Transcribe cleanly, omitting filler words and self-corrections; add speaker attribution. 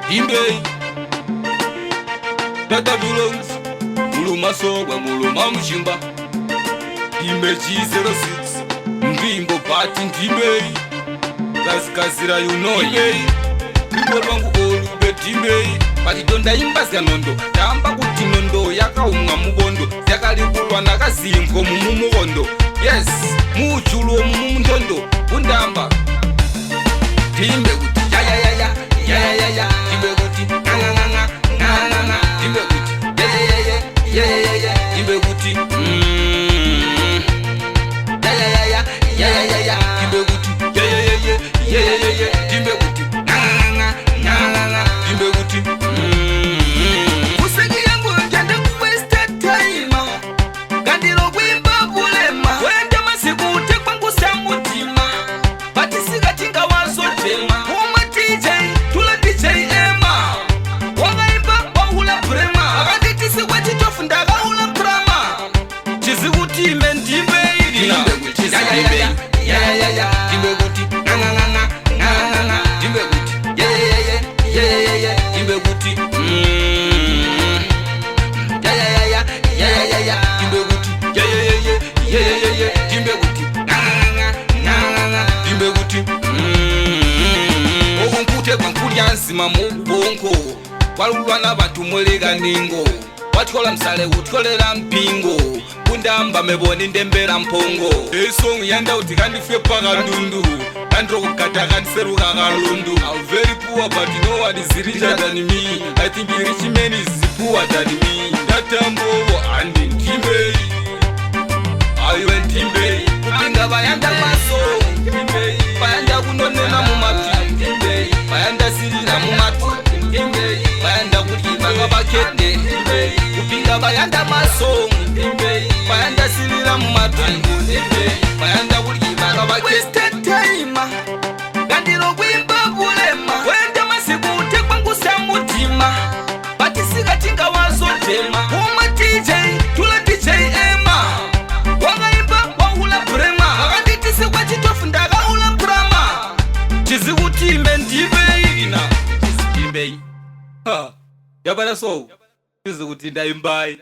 Speaker 1: Imbei Tata belongs Muluma sogwa muluma mshimba Imbe G06 Mvimbo pati ntimbei Kasikazira you know Imbei People wangu olu beti imbei Pati donda imbazga nondo Tamba kuti nondo yakaunga mugondo Yakalibulwa nakazinko mumugondo Yes, muchulo mumugondo Undamba Timbe kuti ya ya ya ya ya ya ya ya Timbe kuti nga nga nga nga nga nga Timbe kuti ya ya ya ya ya ya ya Timbe kuti ya ya ya ya ya ya ya ya Timbe kuti ya ya ya ya ya ya ya Timbe kuti nga nga nga nga nga nga Timbe kuti Usegi yangu njande kuwaste time Kandilo kwimba bulema Wende masiku utekwa ngusamutima Bati siga tinga wazo tema Uma DJ, tula DJ Emma Wangaiba wahula prema Akaditi siwa chichofu ndaga hula prama Chizi kuti mendime ili Timbe kuti ya ya ya ya ya ya Timbe kuti nga nga nga nga nga nga nga Timbe kuti ya ya ya ya ya ya ya Timbe kuti ya ya ya ya ya ya ya ya Timbe kuti ya ya ya ya ya ya ya Timbe kuti nga nga nga nga nga Timbe kuti Okunkute kwankulya nzima mu bonko Walulwa n'abantu mwelega ningo Watikola msale utikolera mpingo Kundamba meboni ndembera mpongo Esong yanda utikandifye paka ndundu Kandro kukata kandiseruka kalundu I'm very poor but no one is richer than me I think rich man is poorer than me Datambo andi ntimbe Ayo ntimbe Kupinga bayanda maso Bayanda kunonena mumati Bayanda sirira mumati Bayanda kuliba ngabakete Kupinga bayanda maso Bayanda sirira mumati Bayanda kuliba ngabakete Wasted time Gandilo kwimba bulema Wende masiku utekwa ngusamutima Bati siga tinga wazo tema Uma DJ, tula DJ Emma Wangaiba wahula prema Akaditi siwa chitofu ndaga hula prama Chizi kuti imbe ndibei Ina, chizi imbei Ha, yabana so Chizi kuti ndaimbai